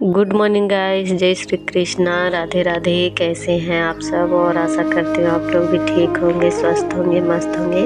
Good morning guys, जय श्री कृष्णा, राधे राधे। कैसे हैं आप सब? और आशा करती हूँ आप लोग भी ठीक होंगे, स्वस्थ होंगे, मस्त होंगे।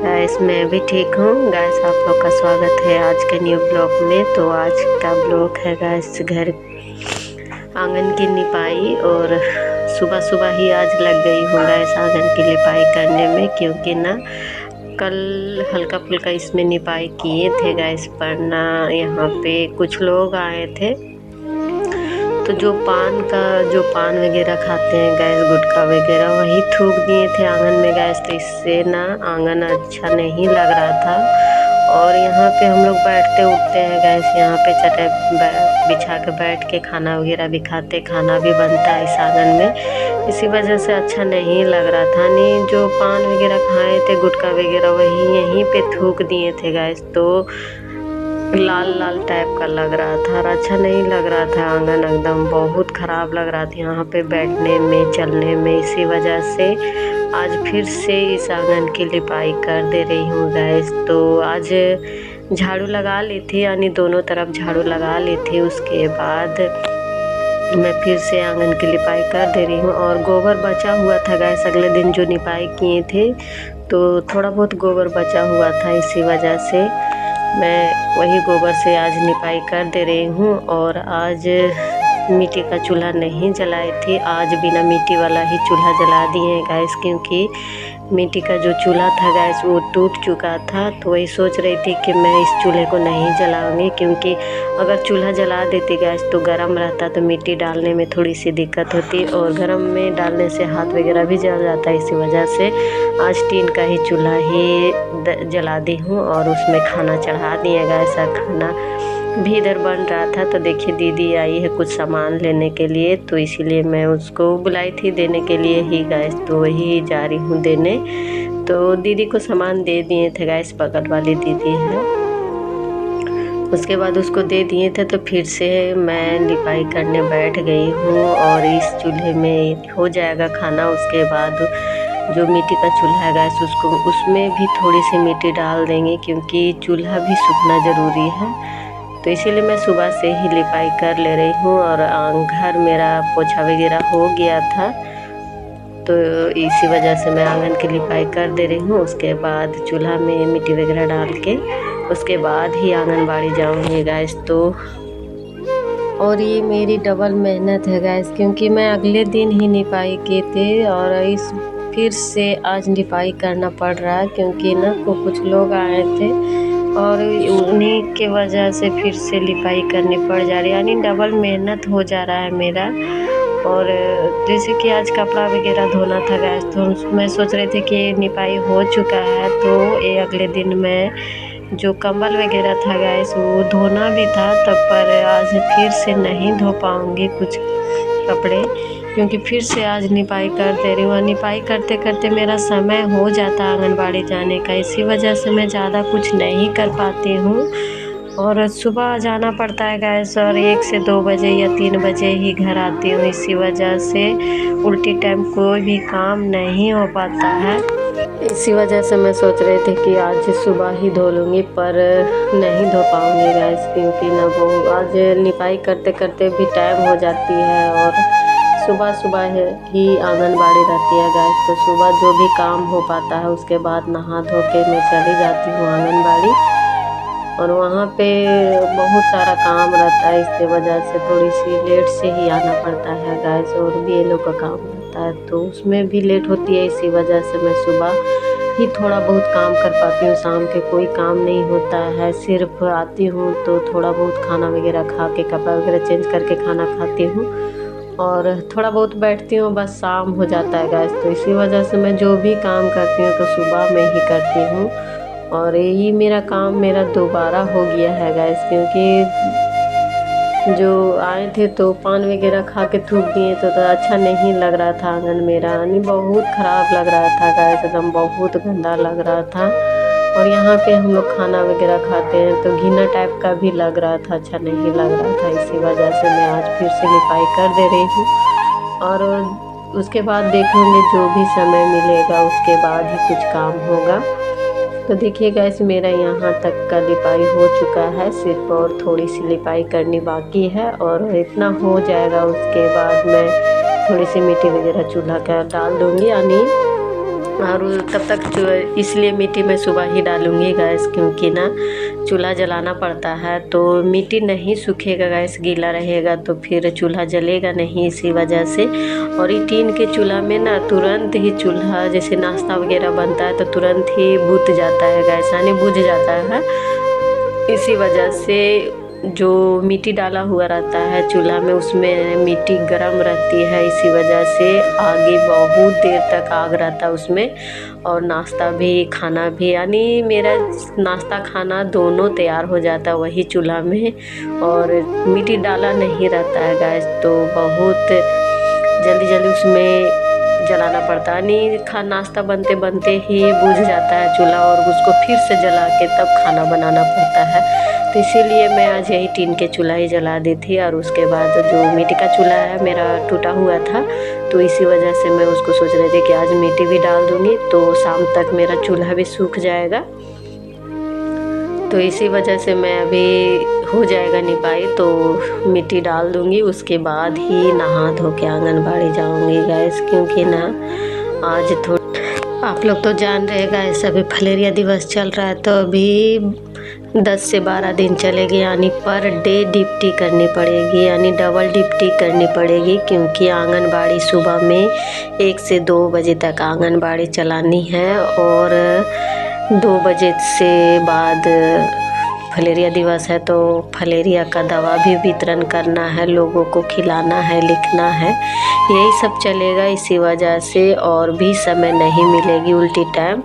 गाइस मैं भी ठीक हूँ। गाइस आप लोग का स्वागत है आज के न्यू ब्लॉग में। तो आज का ब्लॉग है गाइस घर आंगन की निपाई, और सुबह सुबह ही आज लग गई हूँ गाइस आंगन की निपाई करने में, क्योंकि ना कल हल्का फुल्का इसमें निपाई किए थे गाइस, पर ना यहाँ पे कुछ लोग आए थे तो जो पान वगैरह खाते हैं गैस, गुटखा वगैरह, वही थूक दिए थे आंगन में गैस। तो इससे ना आंगन अच्छा नहीं लग रहा था। और यहाँ पे हम लोग बैठते उठते हैं गैस, यहाँ पे चटाई बिछा के बैठ के खाना वगैरह भी खाते, खाना भी बनता है इस आंगन में। इसी वजह से अच्छा नहीं लग रहा था। नहीं जो पान वगैरह खाए थे, गुटखा वगैरह, वही यहीं पे थूक दिए थे गैस। तो लाल लाल टाइप का लग रहा था और अच्छा नहीं लग रहा था। आंगन एकदम बहुत ख़राब लग रहा था यहाँ पे बैठने में, चलने में। इसी वजह से आज फिर से इस आंगन की लिपाई कर दे रही हूँ गैस। तो आज झाड़ू लगा ली थी, यानी दोनों तरफ झाड़ू लगा ली थी। उसके बाद मैं फिर से आंगन की लिपाई कर दे रही हूँ। और गोबर बचा हुआ था गैस, अगले दिन जो निपाई किए थे तो थोड़ा बहुत गोबर बचा हुआ था। इसी वजह से मैं वही गोबर से आज निपाई कर दे रही हूँ। और आज मिट्टी का चूल्हा नहीं जलाई थी, आज बिना मिट्टी वाला ही चूल्हा जला दिए हैं गैस, क्योंकि मिट्टी का जो चूल्हा था गैस वो टूट चुका था। तो वही सोच रही थी कि मैं इस चूल्हे को नहीं जलाऊंगी, क्योंकि अगर चूल्हा जला देती गैस तो गर्म रहता तो मिट्टी डालने में थोड़ी सी दिक्कत होती, और गर्म में डालने से हाथ वगैरह भी जल जाता है। इसी वजह से आज टीन का ही चूल्हा ही जला दी हूँ और उसमें खाना चढ़ा दिए गैस। खाना भी इधर बन रहा था तो देखिए दीदी आई है कुछ सामान लेने के लिए, तो इसीलिए मैं उसको बुलाई थी देने के लिए ही गैस। तो वही जा रही हूँ देने। तो दीदी को सामान दे दिए थे गैस, बगल वाली दीदी है। उसके बाद उसको दे दिए थे तो फिर से मैं लिपाई करने बैठ गई हूँ। और इस चूल्हे में हो जाएगा खाना। उसके बाद जो मिट्टी का चूल्हा है गैस उसमें भी थोड़ी सी मिट्टी डाल देंगे, क्योंकि चूल्हा भी सूखना ज़रूरी है। तो इसीलिए मैं सुबह से ही लिपाई कर ले रही हूँ। और घर मेरा पोछा वगैरह हो गया था, तो इसी वजह से मैं आंगन की लिपाई कर दे रही हूँ। उसके बाद चूल्हा में मिट्टी वगैरह डाल के उसके बाद ही आंगनबाड़ी जाऊँगी गैस। तो और ये मेरी डबल मेहनत है गैस, क्योंकि मैं अगले दिन ही निपाई किए थे और इस फिर से आज निपाई करना पड़ रहा है, क्योंकि ना कुछ लोग आए थे और उन्हीं के वजह से फिर से लिपाई करनी पड़ जा रही है, यानी डबल मेहनत हो जा रहा है मेरा। और जैसे कि आज कपड़ा वगैरह धोना था गैस, तो मैं सोच रही थी कि निपाई हो चुका है, तो ये अगले दिन मैं जो कंबल वगैरह था गैस वो धोना भी था तब, पर आज फिर से नहीं धो पाऊँगी कुछ कपड़े, क्योंकि फिर से आज निपाई कर दे रही हूँ। निपाई करते करते मेरा समय हो जाता है आंगनबाड़ी जाने का, इसी वजह से मैं ज़्यादा कुछ नहीं कर पाती हूँ। और सुबह जाना पड़ता है गैस, और 1 से 2 बजे या 3 बजे ही घर आती हूँ। इसी वजह से उल्टी टाइम कोई भी काम नहीं हो पाता है। इसी वजह से मैं सोच रही थी कि आज सुबह ही धो लूँगी, पर नहीं धो पाऊँगी गैस, क्योंकि ना वो आज निपाई करते करते भी टाइम हो जाती है। और सुबह सुबह ही आंगनबाड़ी रहती है गैस, तो सुबह जो भी काम हो पाता है उसके बाद नहा धो के मैं चली जाती हूँ आंगनबाड़ी। और वहाँ पे बहुत सारा काम रहता है, इसके वजह से थोड़ी सी लेट से ही आना पड़ता है गैस। और भी ये लोग का काम रहता है तो उसमें भी लेट होती है। इसी वजह से मैं सुबह ही थोड़ा बहुत काम कर पाती हूँ, शाम के कोई काम नहीं होता है। सिर्फ आती हूँ तो थोड़ा बहुत खाना वगैरह खा के, कपड़ा वगैरह चेंज करके खाना खाती हूँ और थोड़ा बहुत बैठती हूँ, बस शाम हो जाता है गैस। तो इसी वजह से मैं जो भी काम करती हूँ तो सुबह में ही करती हूँ। और यही मेरा काम मेरा दोबारा हो गया है गैस, क्योंकि जो आए थे तो पान वगैरह खा के थूक दिए तो अच्छा नहीं लग रहा था आंगन मेरा, यानी बहुत ख़राब लग रहा था गैस, एकदम बहुत गंदा लग रहा था। और यहाँ पे हम लोग खाना वगैरह खाते हैं तो घिना टाइप का भी लग रहा था, अच्छा नहीं लग रहा था। इसी वजह से मैं आज फिर से लिपाई कर दे रही हूँ। और उसके बाद देखूँगी जो भी समय मिलेगा उसके बाद ही कुछ काम होगा। तो देखिए गाइस मेरा यहाँ तक का लिपाई हो चुका है, सिर्फ और थोड़ी सी लिपाई करनी बाकी है और इतना हो जाएगा। उसके बाद मैं थोड़ी सी मिट्टी वगैरह चूल्हा का डाल दूँगी यानी, और तब तक इसलिए मिट्टी मैं सुबह ही डालूँगी गैस, क्योंकि ना चूल्हा जलाना पड़ता है तो मिट्टी नहीं सूखेगा गैस, गीला रहेगा तो फिर चूल्हा जलेगा नहीं, इसी वजह से। और ये टीन के चूल्हा में ना तुरंत ही चूल्हा जैसे नाश्ता वगैरह बनता है तो तुरंत ही बुझ जाता है गैस, यानी बुझ जाता है। इसी वजह से जो मिट्टी डाला हुआ रहता है चूल्हा में उसमें मिट्टी गर्म रहती है, इसी वजह से आगे बहुत देर तक आग रहता है उसमें, और नाश्ता भी खाना भी, यानी मेरा नाश्ता खाना दोनों तैयार हो जाता है वही चूल्हा में, और मिट्टी डाला नहीं रहता है गैस, तो बहुत जल्दी जल्दी उसमें जलाना पड़ता है। यानी नाश्ता बनते बनते ही बुझ जाता है चूल्हा और उसको फिर से जला के तब खाना बनाना पड़ता है। तो इसीलिए मैं आज यही टीन के चूल्हा ही जला दी थी, और उसके बाद जो मिट्टी का चूल्हा है मेरा टूटा हुआ था, तो इसी वजह से मैं उसको सोच रही थी कि आज मिट्टी भी डाल दूँगी तो शाम तक मेरा चूल्हा भी सूख जाएगा। तो इसी वजह से मैं अभी हो जाएगा निपाई तो मिट्टी डाल दूँगी, उसके बाद ही नहा धो के आंगनबाड़ी जाऊँगी गैस, क्योंकि ना आज आप लोग तो जान रहे गैस अभी फलेरिया दिवस चल रहा है, तो अभी 10 से 12 दिन चलेगी, यानी पर डे ड्यूटी करनी पड़ेगी, यानी डबल ड्यूटी करनी पड़ेगी, क्योंकि आंगनबाड़ी सुबह में 1 से 2 बजे तक आंगनबाड़ी चलानी है, और 2 बजे से बाद फलेरिया दिवस है तो फलेरिया का दवा भी वितरण करना है, लोगों को खिलाना है, लिखना है, यही सब चलेगा। इसी वजह से और भी समय नहीं मिलेगी उल्टी टाइम,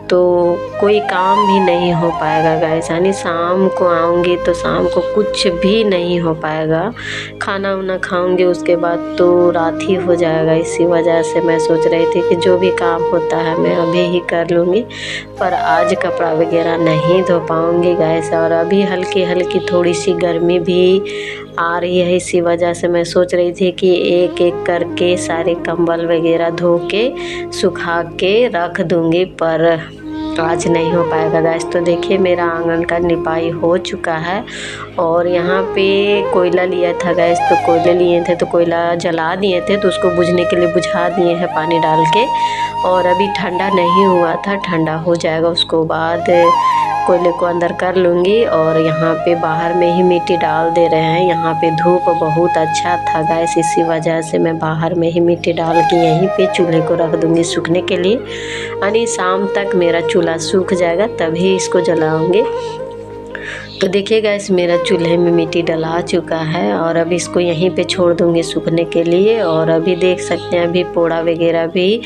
तो कोई काम भी नहीं हो पाएगा गाइस, यानी शाम को आऊँगी तो शाम को कुछ भी नहीं हो पाएगा, खाना वाना खाऊँगी उसके बाद तो रात ही हो जाएगा। इसी वजह से मैं सोच रही थी कि जो भी काम होता है मैं अभी ही कर लूँगी, पर आज कपड़ा वगैरह नहीं धो पाऊँगी गाइस, और अभी हल्की हल्की थोड़ी सी गर्मी भी आ रही है, इसी वजह से मैं सोच रही थी कि एक एक करके सारे कंबल वगैरह धो के सुखा के रख दूँगी, पर आज नहीं हो पाएगा गैस। तो देखिए मेरा आंगन का निपाई हो चुका है, और यहाँ पे कोयला लिया था गैस, तो कोयले लिए थे तो कोयला जला दिए थे, तो उसको बुझने के लिए बुझा दिए हैं पानी डाल के, और अभी ठंडा नहीं हुआ था, ठंडा हो जाएगा उसको बाद कोयले को अंदर कर लूँगी। और यहाँ पे बाहर में ही मिट्टी डाल दे रहे हैं, यहाँ पे धूप बहुत अच्छा था गैस, इसी वजह से मैं बाहर में ही मिट्टी डाल के यहीं पे चूल्हे को रख दूँगी सूखने के लिए, यानी शाम तक मेरा चूल्हा सूख जाएगा तभी इसको जलाऊँगी। तो देखिए गैस मेरा चूल्हे में मिट्टी डला चुका है, और अब इसको यहीं पे छोड़ दूँगी सूखने के लिए। और अभी देख सकते हैं अभी पोड़ा वगैरह भी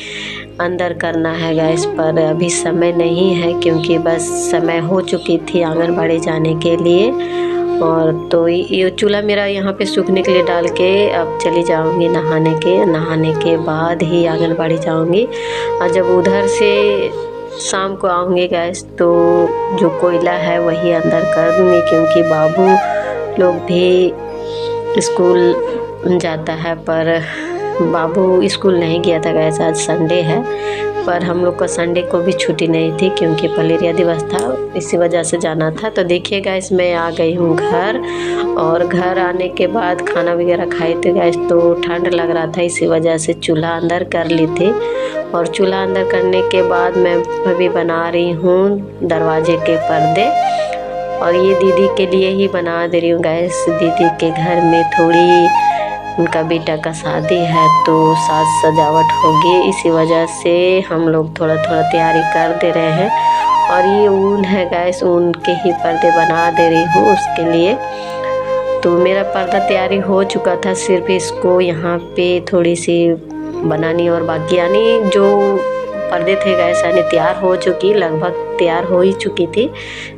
अंदर करना है गैस, पर अभी समय नहीं है, क्योंकि बस समय हो चुकी थी आंगनबाड़ी जाने के लिए। और तो ये चूल्हा मेरा यहाँ पे सूखने के लिए डाल के अब चली जाऊँगी नहाने के बाद ही आंगनबाड़ी जाऊँगी। और जब उधर से शाम को आऊँगी गैस तो जो कोयला है वही अंदर कर दूँगी, क्योंकि बाबू लोग भी स्कूल जाता है, पर बाबू स्कूल नहीं गया था गैस, आज संडे है, पर हम लोग को संडे को भी छुट्टी नहीं थी क्योंकि फलेरिया दिवस था, इसी वजह से जाना था। तो देखिए गैस मैं आ गई हूँ घर, और घर आने के बाद खाना वगैरह खाए थे गैस, तो ठंड लग रहा था, इसी वजह से चूल्हा अंदर कर ली थी। और चूल्हा अंदर करने के बाद मैं अभी बना रही हूँ दरवाजे के पर्दे, और ये दीदी के लिए ही बना दे रही हूँ गैस। दीदी के घर में थोड़ी उनका बेटा का शादी है तो साज सजावट होगी, इसी वजह से हम लोग थोड़ा थोड़ा तैयारी कर दे रहे हैं। और ये ऊन है गैस, ऊन के ही पर्दे बना दे रही हूँ उसके लिए। तो मेरा पर्दा तैयारी हो चुका था, सिर्फ इसको यहाँ पे थोड़ी सी बनानी और बाकी, यानी जो पर्दे थे गैस यानी तैयार हो चुकी, लगभग तैयार हो ही चुकी थी,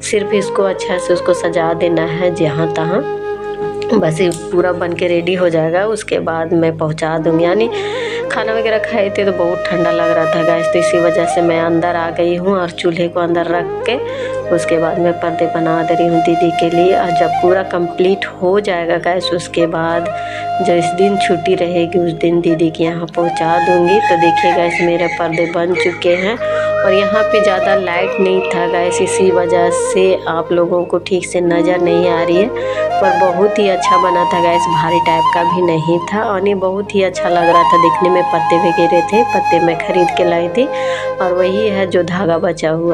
सिर्फ इसको अच्छा से उसको सजा देना है जहाँ तहाँ, बस ये पूरा बन के रेडी हो जाएगा, उसके बाद मैं पहुँचा दूँगी। यानी खाना वगैरह खाए थे तो बहुत ठंडा लग रहा था गैस, तो इसी वजह से मैं अंदर आ गई हूँ और चूल्हे को अंदर रख के उसके बाद मैं पर्दे बना दे रही हूँ दीदी के लिए। और जब पूरा कंप्लीट हो जाएगा गैस उसके बाद जो इस दिन छुट्टी रहेगी उस दिन दीदी के यहाँ पहुँचा दूँगी। तो देखिए गैस मेरे पर्दे बन चुके हैं और यहाँ पे ज़्यादा लाइट नहीं था गाइस, इसी वजह से आप लोगों को ठीक से नज़र नहीं आ रही है। पर बहुत ही अच्छा बना था गाइस, भारी टाइप का भी नहीं था और ये बहुत ही अच्छा लग रहा था दिखने में। पत्ते वगैरह थे, पत्ते मैं खरीद के लाई थी और वही है जो धागा बचा हुआ